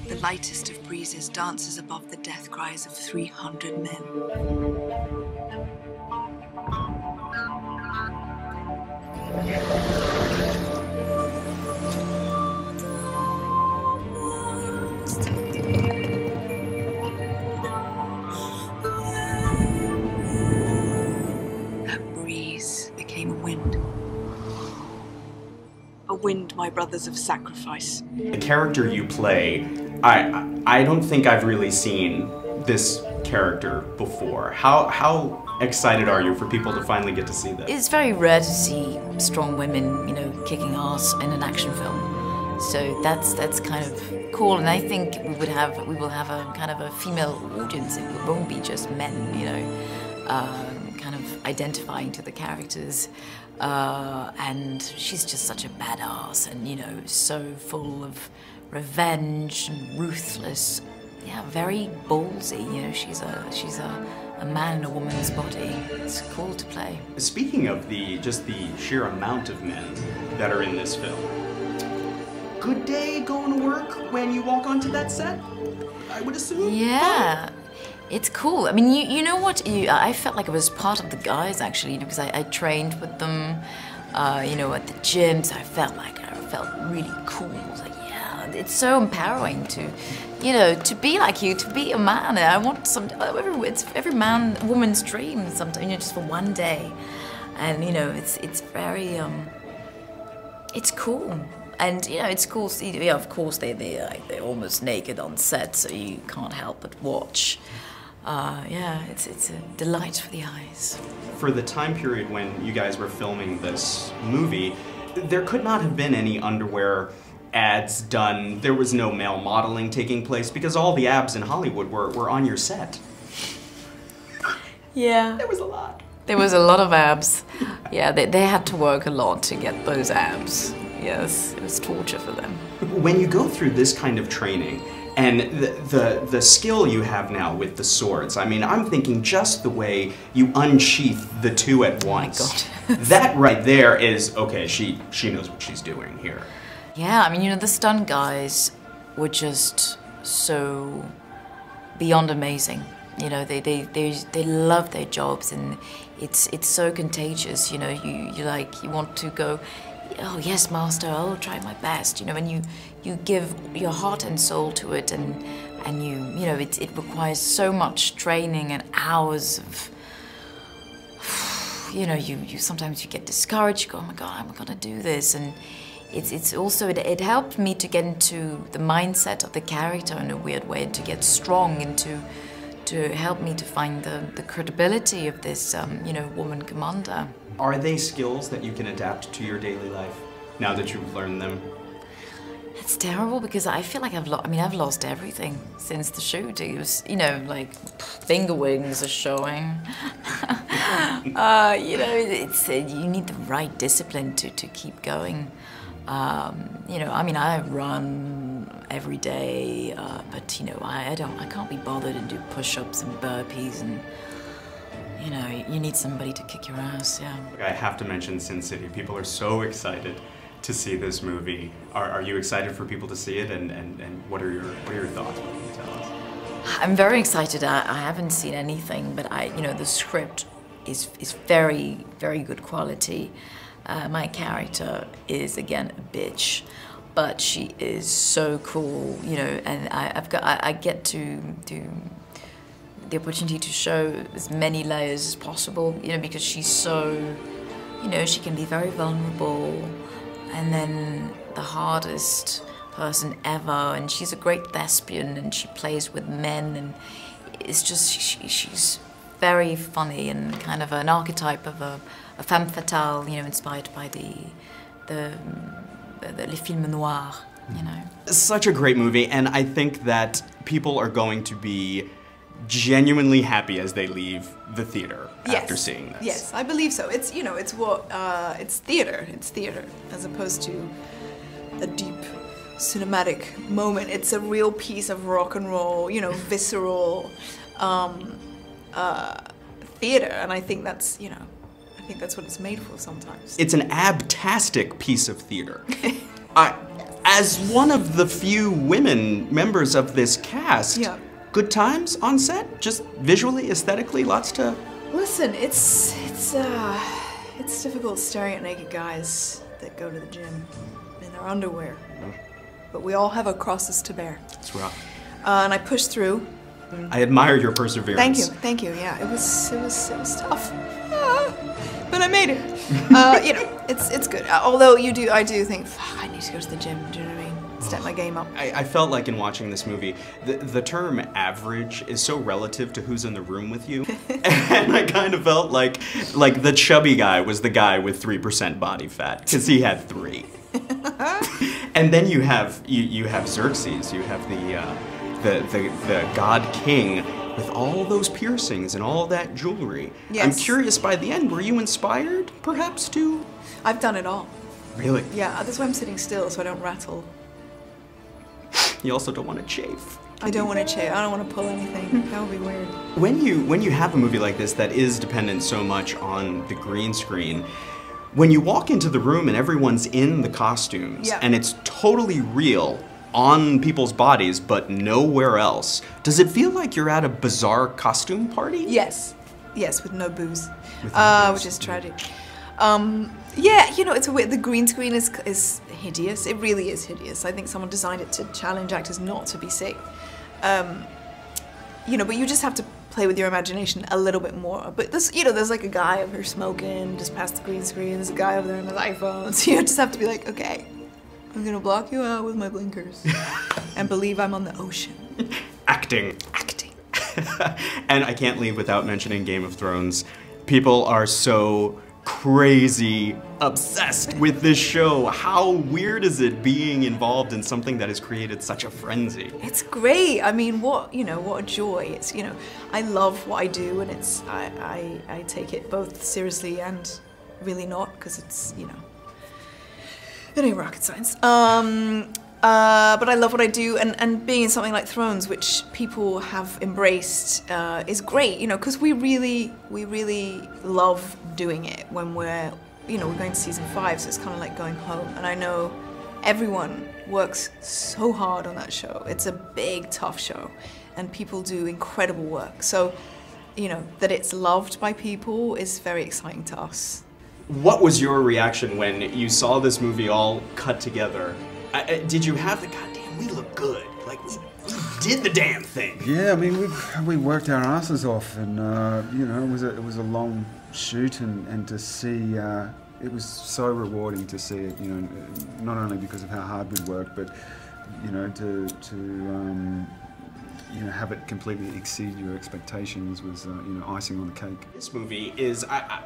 The lightest of breezes dances above the death cries of 300 men. That breeze became a wind. A wind, my brothers, of sacrifice. The character you play, I don't think I've really seen this character before. How excited are you for people to finally get to see this? It's very rare to see strong women, you know, kicking ass in an action film. So that's kind of cool, and I think we will have a kind of a female audience. It won't be just men, you know, kind of identifying to the characters. And she's just such a badass, and you know, so full of revenge and ruthless. Yeah, very ballsy. You know, she's a man in a woman's body. It's cool to play. Speaking of just the sheer amount of men that are in this film, good day going to work when you walk onto that set, I would assume? Yeah. It's cool. I mean, you know what? I felt like I was part of the guys, actually, you know, because I trained with them, you know, at the gym, so I felt really cool. I was like, yeah, it's so empowering to, you know, to be like you, to be a man. I want it's every woman's dream sometimes, you know, just for one day. And, you know, it's very, it's cool. And, you know, it's cool, yeah, of course, they're almost naked on set, so you can't help but watch. Yeah, it's a delight for the eyes. For the time period when you guys were filming this movie, there could not have been any underwear ads done. There was no male modeling taking place because all the abs in Hollywood were on your set. Yeah. There was a lot. There was a lot of abs. Yeah, they had to work a lot to get those abs. Yes, it was torture for them. When you go through this kind of training, and the skill you have now with the swords, I mean, I'm thinking just the way you unsheath the two at once. Oh my God. That right there is, okay, she knows what she's doing here. Yeah, I mean, you know, the stunt guys were just so beyond amazing. You know, they love their jobs, and it's so contagious. You know, you want to go, oh yes, master, I'll try my best. You know, and you give your heart and soul to it, and you know, it requires so much training and hours of. You know, you sometimes you get discouraged. You go, oh my God, I'm gonna do this, and it's also it helped me to get into the mindset of the character in a weird way, and to get strong, and to help me to find the credibility of this you know, woman commander. Are they skills that you can adapt to your daily life now that you've learned them? It's terrible because I feel like I've lost everything since the shoot. It was, you know, like finger wings are showing. You know, you need the right discipline to keep going. You know, I mean, I run every day, but you know, I can't be bothered and do push-ups and burpees, and you know, you need somebody to kick your ass. Yeah. I have to mention Sin City. People are so excited to see this movie. Are you excited for people to see it, and what are your thoughts? What can you tell us? I'm very excited. I haven't seen anything, but you know, the script is very, very good quality. My character is, again, a bitch, but she is so cool, you know, and I get to the opportunity to show as many layers as possible, you know, because she's so, you know, she can be very vulnerable, and then the hardest person ever, and she's a great thespian, and she plays with men, and it's just, she's very funny, and kind of an archetype of a femme fatale, you know, inspired by les films noirs, you know. Such a great movie, and I think that people are going to be genuinely happy as they leave the theater after seeing this. Yes, I believe so. It's, you know, it's what it's theater. It's theater as opposed to a deep cinematic moment. It's a real piece of rock and roll, you know, visceral theater, and I think that's, you know, I think that's what it's made for sometimes. It's an abtastic piece of theater. As one of the few women members of this cast, Yeah. good times on set? Just visually, aesthetically, lots to... Listen, it's difficult staring at naked guys that go to the gym in their underwear. But we all have our crosses to bear. It's rough. And I pushed through. I admire your perseverance. Thank you. Yeah, it was tough, but I made it. You know, it's good. Although I do think, fuck, I need to go to the gym. Do you know what I mean? Step my game up. I felt like in watching this movie, the term average is so relative to who's in the room with you. And I kind of felt like the chubby guy was the guy with 3% body fat, because he had 3. And then you have Xerxes, you have the god king with all those piercings and all that jewelry. Yes. I'm curious, by the end, were you inspired, perhaps, to... I've done it all. Really? Yeah, that's why I'm sitting still, so I don't rattle. You also don't want to chafe. I don't want to chase. I don't want to pull anything. That would be weird. When you have a movie like this that is dependent so much on the green screen, when you walk into the room and everyone's in the costumes, Yeah. and it's totally real on people's bodies but nowhere else, does it feel like you're at a bizarre costume party? Yes, with no booze, With no booze. which is tragic. Yeah, you know, it's a weird. The green screen is hideous. It really is hideous. I think someone designed it to challenge actors not to be sick. You know, but you just have to play with your imagination a little bit more. But there's like a guy over here smoking just past the green screen. There's a guy over there on his iPhone. So you just have to be like, okay, I'm gonna block you out with my blinkers and believe I'm on the ocean. Acting. Acting. And I can't leave without mentioning Game of Thrones. People are so crazy obsessed with this show. How weird is it being involved in something that has created such a frenzy? It's great. I mean, what a joy. It's, you know, I love what I do, and it's I take it both seriously and really not, because it's, you know, it ain't rocket science. But I love what I do, and being in something like Thrones, which people have embraced, is great, you know, because we really love doing it when we're going to season 5, so it's kind of like going home. And I know everyone works so hard on that show. It's a big, tough show, and people do incredible work. So, you know, that it's loved by people is very exciting to us. What was your reaction when you saw this movie all cut together? Did you have the goddamn, we look good, like we did the damn thing? Yeah, I mean, we worked our asses off, and you know, it was a long shoot, and to see, it was so rewarding to see it. You know, not only because of how hard we'd worked, but you know, to you know, have it completely exceed your expectations was, you know, icing on the cake. This movie is,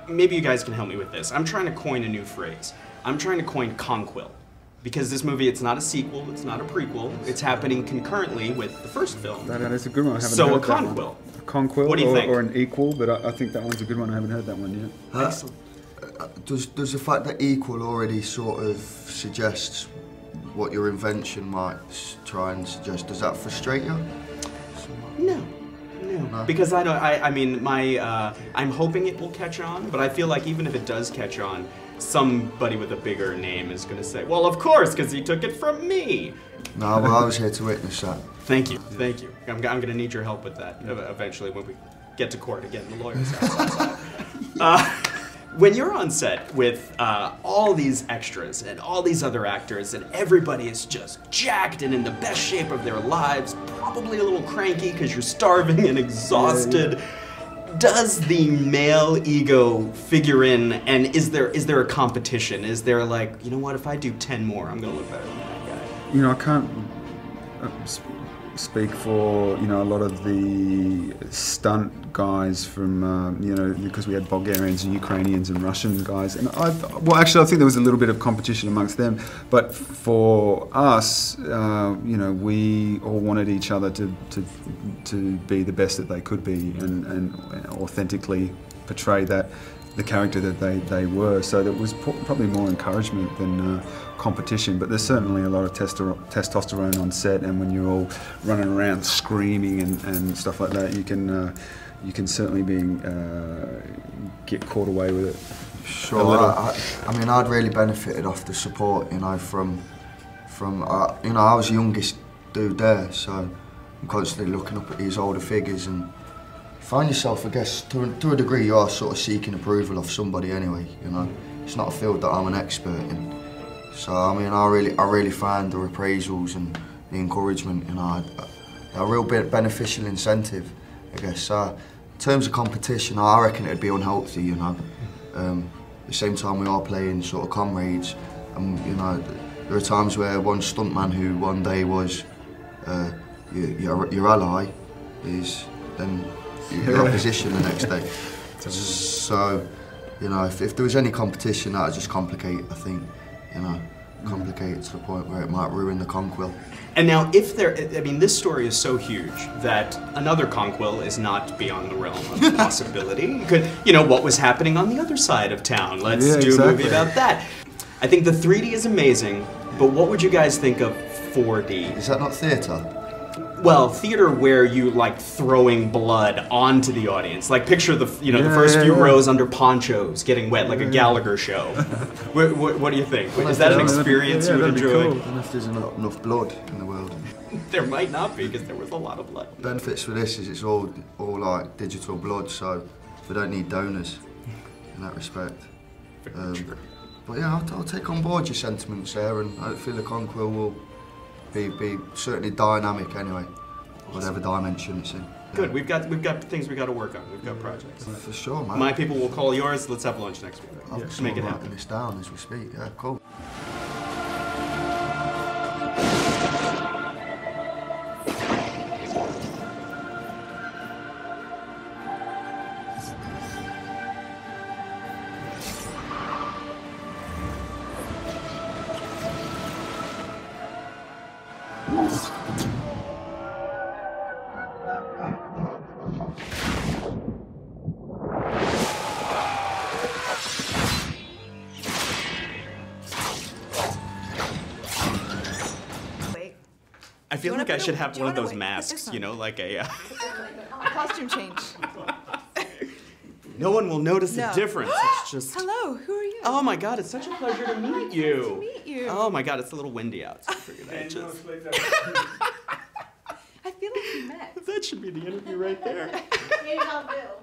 maybe you guys can help me with this. I'm trying to coin a new phrase. I'm trying to coin conquil. Because this movie, it's not a sequel, it's not a prequel, it's happening concurrently with the first film. That is a good one. I haven't So heard a conquil. that one. A conquil, What do you think? or an equal, but I think that one's a good one. I haven't heard that one yet. Excellent. Does the fact that equal already sort of suggests what your invention might try and suggest, does that frustrate you? No. Because I mean, I'm hoping it will catch on, but I feel like even if it does catch on, somebody with a bigger name is going to say, well, of course, because he took it from me. No, well, I was here to witness that. Thank you. I'm going to need your help with that eventually when we get to court again. The lawyers outside. When you're on set with all these extras and all these other actors, and everybody is just jacked and in the best shape of their lives, probably a little cranky because you're starving and exhausted. Does the male ego figure in, and is there a competition? Is there like, you know what, if I do 10 more, I'm gonna look better than that guy? You know, I can't speak for, you know, a lot of the stunt guys from, you know, because we had Bulgarians and Ukrainians and Russian guys, and well, actually, I think there was a little bit of competition amongst them, but for us, you know, we all wanted each other to be the best that they could be, and authentically portray the character that they were. So there was probably more encouragement than competition, but there's certainly a lot of testosterone on set, and when you're all running around screaming and stuff like that, you can certainly get caught away with it. Sure, I mean, I'd really benefited off the support, you know, from from, you know, I was the youngest dude there, so I'm constantly looking up at these older figures, and you find yourself, I guess, to a degree, you are sort of seeking approval of somebody anyway, you know. It's not a field that I'm an expert in. So, I mean, I really find the appraisals and the encouragement, you know, a real beneficial incentive, I guess. In terms of competition, I reckon it'd be unhealthy, you know. At the same time, we are playing sort of comrades, and, you know, there are times where one stuntman who one day was your ally is then your opposition the next day. So, you know, if there was any competition, that would just complicate, I think, you know, complicate it to the point where it might ruin the conquil. And now, if there, I mean, this story is so huge that another conquil is not beyond the realm of possibility. Could, you know, what was happening on the other side of town? Let's do a movie about that. I think the 3D is amazing, but what would you guys think of 4D? Is that not theatre? Well, theater where you like throwing blood onto the audience. Like picture the, you know, the first few rows under ponchos getting wet, like a Gallagher show. What do you think? Is that an experience you would enjoy? Cool. And if there's not enough blood in the world. There might not be, because there was a lot of blood. Benefits for this is it's all like digital blood, so we don't need donors in that respect. But yeah, I'll take on board your sentiments there, and hopefully the conquil will be certainly dynamic anyway, whatever dimension it's in. Good. We've got things we got to work on. We've got projects. For sure, man. My people will call yours. Let's have lunch next week. I'm Make it happen. writing this down as we speak. Yeah, cool. I feel like I should have one of those masks, you know, like a... Costume change. No one will notice the difference. It's just... Hello, who are you? Oh my God, it's such a pleasure to meet you. Nice to meet you. Oh my God, it's a little windy out, so I figured I'd just... I feel like we met. That should be the interview right there. Here's our bill.